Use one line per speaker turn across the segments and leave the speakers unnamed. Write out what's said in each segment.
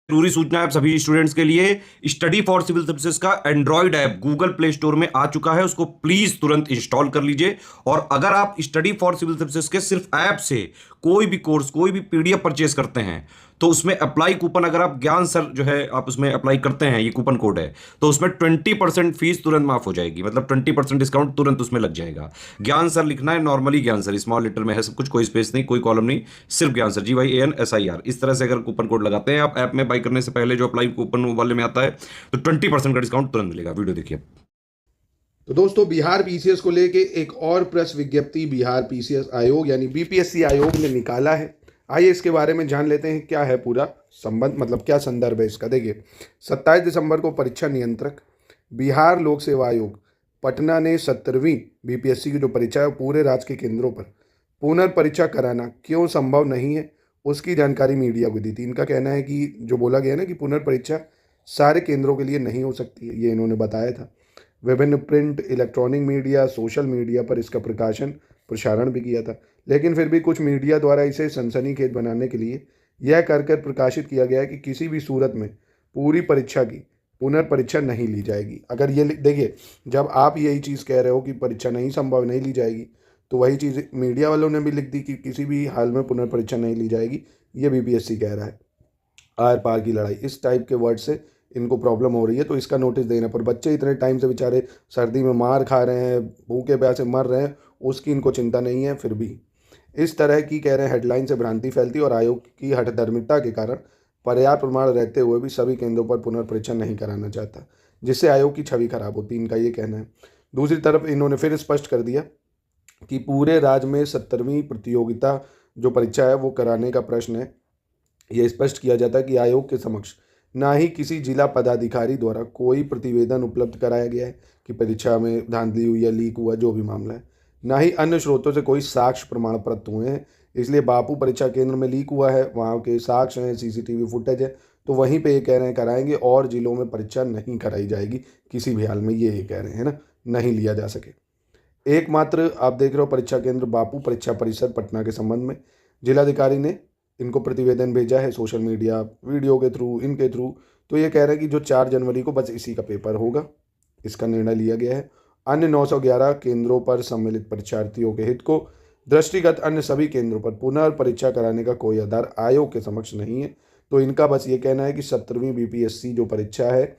जरूरी सूचना है सभी स्टूडेंट्स के लिए। स्टडी फॉर सिविल सर्विसेज का Android app Google play store में आ चुका है, उसको प्लीज तुरंत इंस्टॉल कर लीजिए। और अगर आप स्टडी फॉर सिविल सर्विसेज के सिर्फ ऐप से कोई भी कोर्स, कोई भी पीडीएफ परचेज करते हैं, तो उसमें अप्लाई कूपन, अगर आप ज्ञान सर जो है आप उसमें अप्लाई करते हैं, ये कूपन कोड है, तो उसमें 20% फीस तुरंत माफ हो जाएगी। मतलब 20% डिस्काउंट तुरंत उसमें लग जाएगा। ज्ञान सर लिखना है, नॉर्मली ज्ञान सर स्मॉल लेटर में है सब कुछ, कोई स्पेस नहीं, कोई कॉलम नहीं, सिर्फ ज्ञान सर, GYANSIR। इस तरह से अगर कूपन कोड लगाते हैं आप ऐप में बाई करने से पहले, जो अप्लाई कूपन वाले में आता है, तो 20% का डिस्काउंट तुरंत मिलेगा। वीडियो देखिए।
तो दोस्तों, बिहार पीसीएस को लेके एक और प्रेस विज्ञप्ति बिहार पीसीएस आयोग यानी बीपीएससी आयोग ने निकाला है। आइए इसके बारे में जान लेते हैं क्या है पूरा संबंध, मतलब क्या संदर्भ है इसका। देखिए, 27 दिसंबर को परीक्षा नियंत्रक बिहार लोक सेवा आयोग पटना ने 17वीं बीपीएससी की जो परीक्षा है पूरे राज्य के केंद्रों पर पुनर्परीक्षा कराना क्यों संभव नहीं है, उसकी जानकारी मीडिया को दी थी। इनका कहना है कि जो बोला गया ना कि पुनर्परीक्षा सारे केंद्रों के लिए नहीं हो सकती है, ये इन्होंने बताया था। विभिन्न print, electronic media, social media पर इसका प्रसारण भी किया था, लेकिन फिर भी कुछ मीडिया द्वारा इसे सनसनीखेज बनाने के लिए यह कर प्रकाशित किया गया है कि किसी भी सूरत में पूरी परीक्षा की पुनर्परीक्षा नहीं ली जाएगी। अगर ये देखिए, जब आप यही चीज़ कह रहे हो कि परीक्षा नहीं संभव नहीं ली जाएगी, तो वही चीज़ मीडिया वालों ने भी लिख दी कि किसी भी हाल में पुनर्परीक्षा नहीं ली जाएगी। ये बीपीएससी कह रहा है। आर पार की लड़ाई, इस टाइप के वर्ड से इनको प्रॉब्लम हो रही है, तो इसका नोटिस देना। पर बच्चे इतने टाइम से बेचारे सर्दी में मार खा रहे हैं, भूखे प्यासे मर रहे हैं, उसकी इनको चिंता नहीं है। फिर भी इस तरह की कह रहे हैं हेडलाइन से भ्रांति फैलती और आयोग की हठधर्मिता के कारण पर्याप्त प्रमाण रहते हुए भी सभी केंद्रों पर पुनर्परीक्षा नहीं कराना चाहता, जिससे आयोग की छवि खराब होती, इनका ये कहना है। दूसरी तरफ इन्होंने फिर स्पष्ट कर दिया कि पूरे राज्य में 17वीं प्रतियोगिता जो परीक्षा है वो कराने का प्रश्न है। यह स्पष्ट किया जाता है कि आयोग के समक्ष ना ही किसी जिला पदाधिकारी द्वारा कोई प्रतिवेदन उपलब्ध कराया गया है कि परीक्षा में धांधली हुई या लीक हुआ, जो भी मामला है, ना ही अन्य स्रोतों से कोई साक्ष्य प्रमाण प्राप्त हुए हैं। इसलिए बापू परीक्षा केंद्र में लीक हुआ है, वहाँ के साक्ष्य हैं, सीसीटीवी फुटेज है, तो वहीं पे ये कह रहे हैं कराएंगे, और जिलों में परीक्षा नहीं कराई जाएगी किसी भी हाल में, ये कह रहे हैं ना, नहीं लिया जा सके। एकमात्र आप देख रहे हो परीक्षा केंद्र बापू परीक्षा परिसर पटना के संबंध में जिलाधिकारी ने इनको प्रतिवेदन भेजा है सोशल मीडिया वीडियो के थ्रू, इनके थ्रू। तो ये कह रहे हैं कि जो 4 जनवरी को बस इसी का पेपर होगा, इसका निर्णय लिया गया है। अन्य 911 केंद्रों पर सम्मिलित परीक्षार्थियों के हित को दृष्टिगत अन्य सभी केंद्रों पर पुनर्परीक्षा कराने का कोई आधार आयोग के समक्ष नहीं है। तो इनका बस ये कहना है कि 17वीं बीपीएससी जो परीक्षा है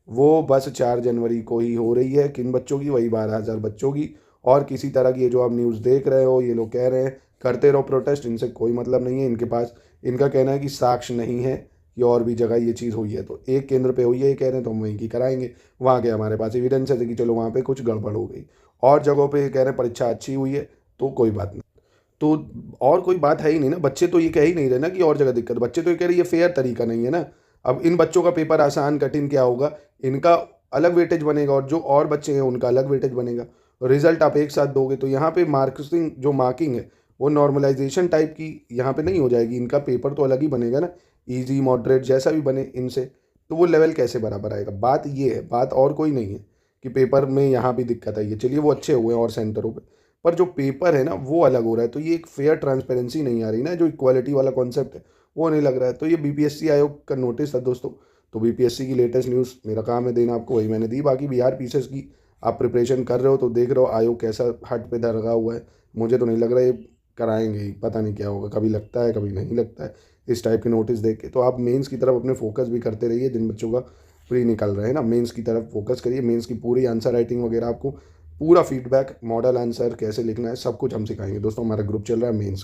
वो बस 4 जनवरी को ही हो रही है। किन बच्चों की? वही 12,000 बच्चों की। और किसी तरह की ये जो आप न्यूज़ देख रहे हो, ये लोग कह रहे हैं करते रहो प्रोटेस्ट, इनसे कोई मतलब नहीं है इनके पास। इनका कहना है कि साक्ष्य नहीं है कि और भी जगह ये चीज़ हुई है, तो एक केंद्र पे हुई है ये कह रहे हैं, तो हम वहीं की कराएंगे। वहाँ के हमारे पास एविडेंस है कि चलो वहाँ पे कुछ गड़बड़ हो गई, और जगहों पे ये कह रहे हैं परीक्षा अच्छी हुई है, तो कोई बात नहीं। तो और कोई बात है ही नहीं ना, बच्चे तो ये कह ही नहीं रहे ना कि और जगह दिक्कत, बच्चे तो ये कह रहे ये फेयर तरीका नहीं है ना। अब इन बच्चों का पेपर आसान कठिन क्या होगा, इनका अलग वेटेज बनेगा और जो और बच्चे हैं उनका अलग वेटेज बनेगा। रिजल्ट आप एक साथ दोगे तो यहाँ पे मार्किंग जो मार्किंग है वो नॉर्मलाइजेशन टाइप की यहाँ पे नहीं हो जाएगी। इनका पेपर तो अलग ही बनेगा ना, इजी मॉडरेट जैसा भी बने इनसे, तो वो लेवल कैसे बराबर आएगा। बात ये है, बात और कोई नहीं है कि पेपर में यहाँ भी दिक्कत आई है। चलिए वो अच्छे हुए हैं और सेंटरों पे, पर जो पेपर है ना वो अलग हो रहा है। तो ये एक फेयर ट्रांसपेरेंसी नहीं आ रही ना, जो इक्वालिटी वाला कॉन्सेप्ट है वो नहीं लग रहा है। तो ये बीपीएससी आयोग का नोटिस था दोस्तों। तो बीपीएससी की लेटेस्ट न्यूज़ मेरा काम है देना आपको, वही मैंने दी। बाकी बिहार पीसीएस की आप प्रिपरेशन कर रहे हो तो देख रहे हो आयोग कैसा हट पे लगा हुआ है। मुझे तो नहीं लग रहा है कराएंगे ही, पता नहीं क्या होगा, कभी लगता है कभी नहीं लगता है इस टाइप के नोटिस देख के। तो आप मेंस की तरफ अपने फोकस भी करते रहिए, जिन बच्चों का प्री निकल रहे हैं ना, मेंस की तरफ फोकस करिए। मेंस की पूरी आंसर राइटिंग वगैरह आपको पूरा फीडबैक, मॉडल आंसर कैसे लिखना है, सब कुछ हम सिखाएंगे दोस्तों। हमारा ग्रुप चल रहा है मेंस।